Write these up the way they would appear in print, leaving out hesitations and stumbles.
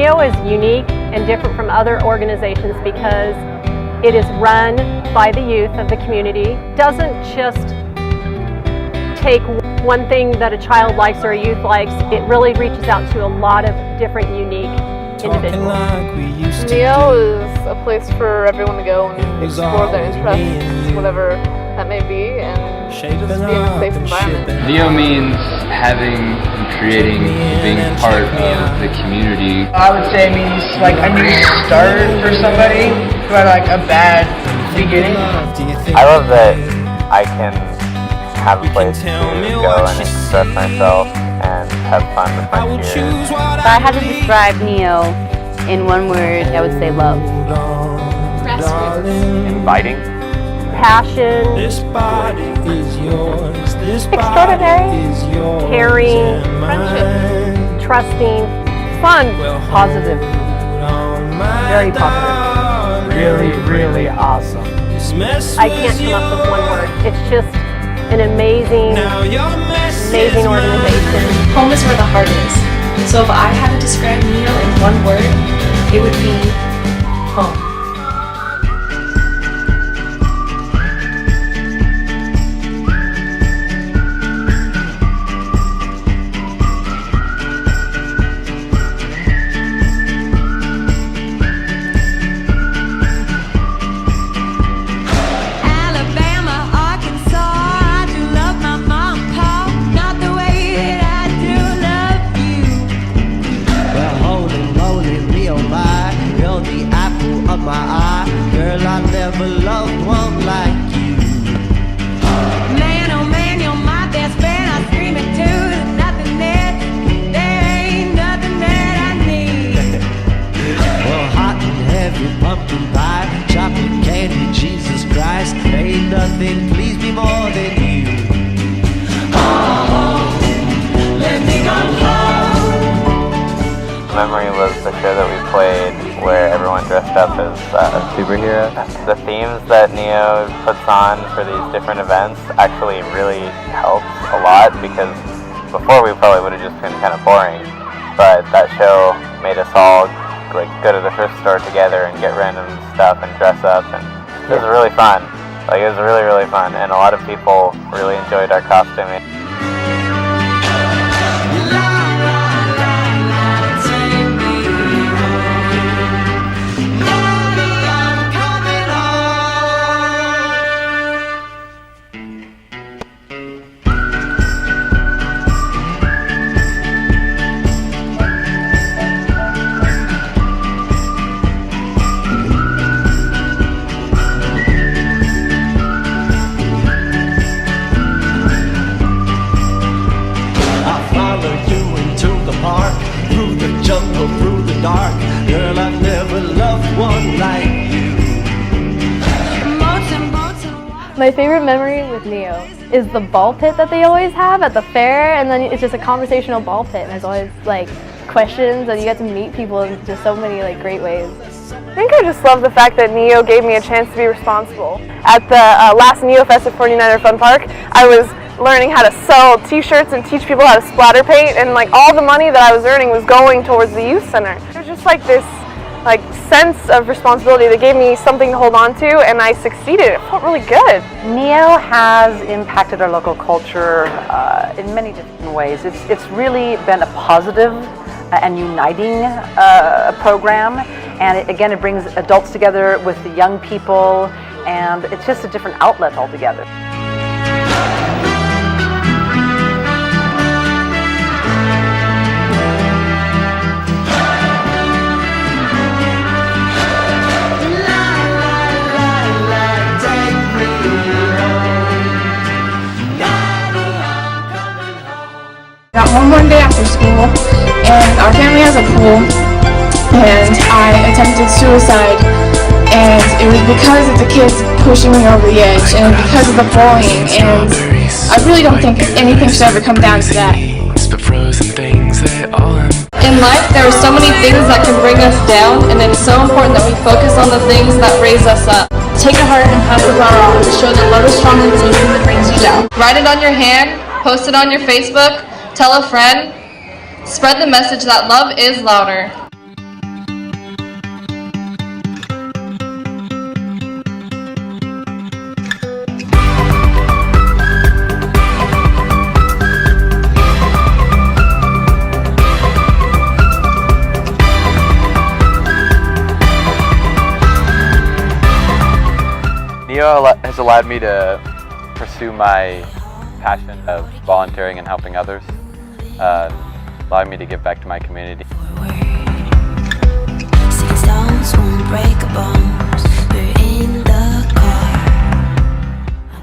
NEO is unique and different from other organizations because it is run by the youth of the community. It doesn't just take one thing that a child likes or a youth likes. It really reaches out to a lot of different unique individuals. NEO is a place for everyone to go and explore their interests, whatever that may be, and just be in a safe environment. NEO means having, creating, being part of the community. I would say it means like a new start for somebody who had like a bad beginning. I love that I can have a place to go and express myself and have fun with my peers. If I had to describe NEO in one word, I would say love. Inviting. Passion. Extraordinary. Caring. Friendship. Trusting. Fun. Positive. Very positive. Really awesome. I can't come up with one word. It's just an amazing organization. Home is where the heart is. So if I had to describe NEO in one word, it would be home. Nothing please me more than you. Oh, let me go home. Memory was the show that we played where everyone dressed up as a superhero. The themes that NEO puts on for these different events actually really helps a lot because before we probably would have just been kind of boring, but that show made us all like go to the thrift store together and get random stuff and dress up, and it was really fun. Like, it was really fun, and a lot of people really enjoyed our costuming. Through the dark, girl, I've never loved one like you. My favorite memory with NEO is the ball pit that they always have at the fair, and then it's just a conversational ball pit, and there's always like questions, and you get to meet people in just so many like great ways. I think I just love the fact that NEO gave me a chance to be responsible. At the last NEO Fest at 49er Fun Park, I was learning how to sew t-shirts and teach people how to splatter paint, and like all the money that I was earning was going towards the youth center. It was just like this like sense of responsibility that gave me something to hold on to, and I succeeded. It felt really good. NEO has impacted our local culture in many different ways. It's really been a positive and uniting program, and it brings adults together with the young people, and it's just a different outlet altogether. Got home one day after school, and our family has a pool, and I attempted suicide, and it was because of the kids pushing me over the edge, and because of the bullying, and I really don't think anything should ever come down to that. In life, there are so many things that can bring us down, and it's so important that we focus on the things that raise us up. Take a heart and pass the flower on to show that love is stronger than anything that brings you down. Write it on your hand, post it on your Facebook, tell a friend, spread the message that love is louder. NEO has allowed me to pursue my passion of volunteering and helping others, allowing me to give back to my community.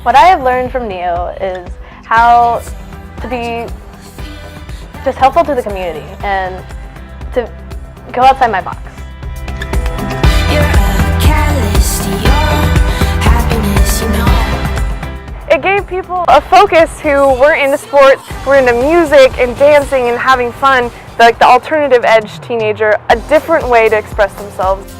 What I have learned from NEO is how to be just helpful to the community and to go outside my box. It gave people a focus who were into sports, were into music and dancing and having fun, like the alternative edge teenager, a different way to express themselves.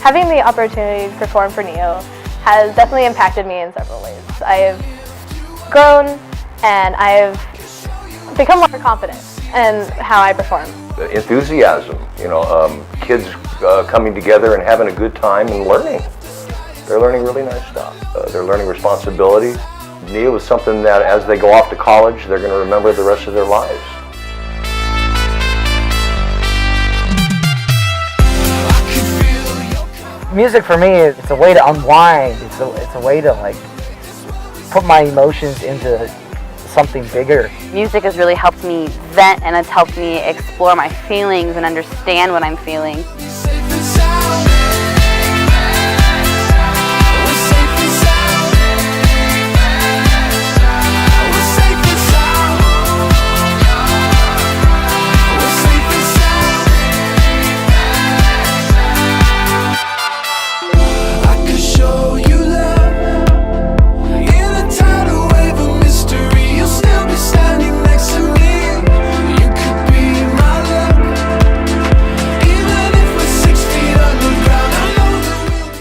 Having the opportunity to perform for NEO has definitely impacted me in several ways. I have grown and I have become more confident in how I perform. The enthusiasm, kids coming together and having a good time and learning. They're learning really nice stuff. They're learning responsibility. NEO is something that as they go off to college, they're going to remember the rest of their lives. Music for me, it's a way to unwind. It's a way to put my emotions into something bigger. Music has really helped me vent, and it's helped me explore my feelings and understand what I'm feeling.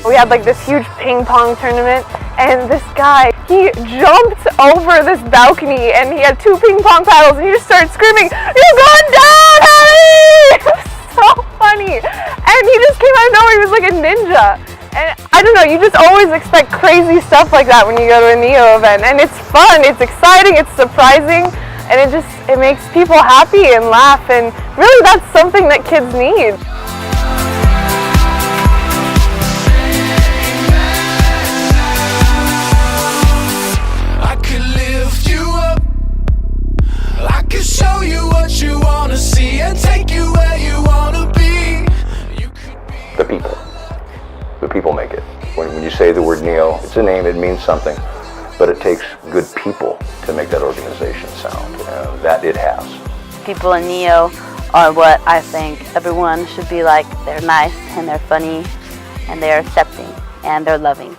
We had this huge ping pong tournament, and this guy, he jumped over this balcony and he had 2 ping pong paddles and he just started screaming, "You're going down, Harry!" It was so funny. And he just came out of nowhere, he was like a ninja. And I don't know, you just always expect crazy stuff like that when you go to a NEO event. And it's fun, it's exciting, it's surprising, and it makes people happy and laugh, and really that's something that kids need. Show you what you want to see and take you where you want to be. The people make it. When you say the word NEO, it's a name, it means something, but it takes good people to make that organization sound, and that it has. People in NEO are what I think everyone should be like. They're nice and they're funny and they're accepting and they're loving.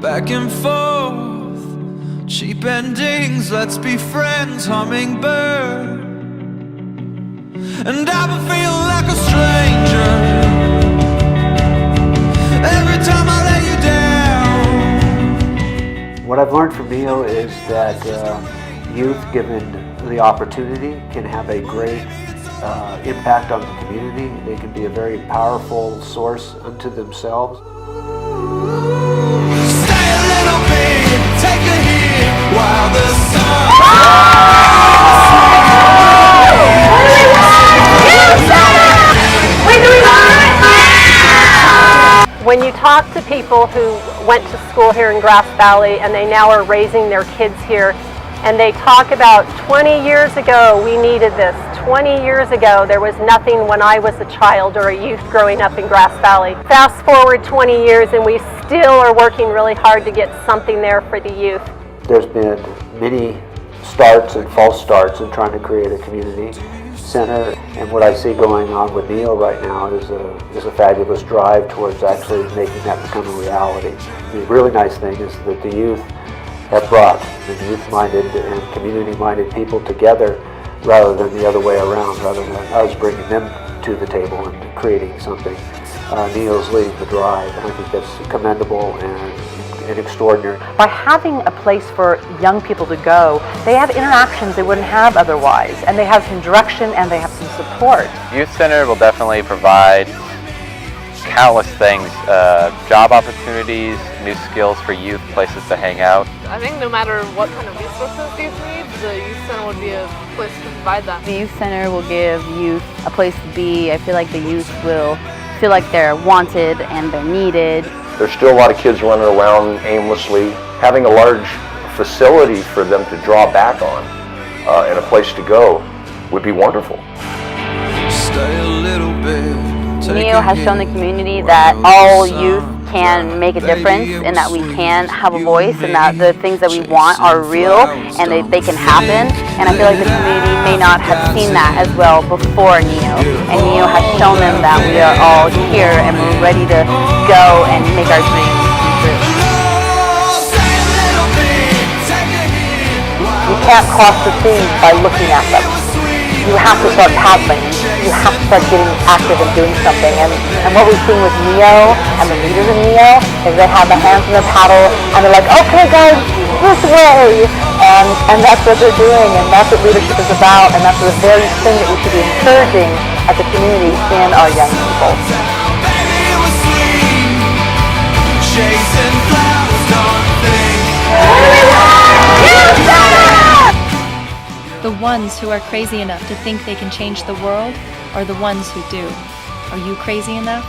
Back and forth, cheap endings, let's be friends, hummingbird. And I've been feeling like a stranger every time I let you down. What I've learned from NEO is that youth, given the opportunity, can have a great impact on the community. They can be a very powerful source unto themselves. Take a hit while the sun. When you talk to people who went to school here in Grass Valley and they now are raising their kids here, and they talk about 20 years ago we needed this, 20 years ago there was nothing when I was a child or a youth growing up in Grass Valley. Fast forward 20 years and we still are working really hard to get something there for the youth. There's been many starts and false starts in trying to create a community center. And what I see going on with NEO right now is a fabulous drive towards actually making that become a reality. The really nice thing is that the youth have brought the youth-minded and community-minded people together rather than the other way around, rather than us bringing them to the table and creating something. NEO's leading the drive, and I think that's commendable and extraordinary. By having a place for young people to go, they have interactions they wouldn't have otherwise, and they have some direction and they have some support. Youth Center will definitely provide countless things, job opportunities, new skills for youth, places to hang out. I think no matter what kind of resources youth needs, the youth center would be a place to provide that. The youth center will give youth a place to be. I feel like the youth will feel like they're wanted and they're needed. There's still a lot of kids running around aimlessly. Having a large facility for them to draw back on and a place to go would be wonderful. Stay a little bit. NEO has shown the community that all youth can make a difference and that we can have a voice and that the things that we want are real and they can happen. And I feel like the community may not have seen that as well before NEO. And NEO has shown them that we are all here and we're ready to go and make our dreams come true. You can't cross the seas by looking at them. You have to start paddling. You have to start getting active and doing something. And what we've seen with NEO and the leaders of NEO is they have their hands in their paddle and they're like, okay guys, this way. And that's what they're doing, and that's what leadership is about, and that's the very thing that we should be encouraging as a community in our young people. The ones who are crazy enough to think they can change the world are the ones who do. Are you crazy enough?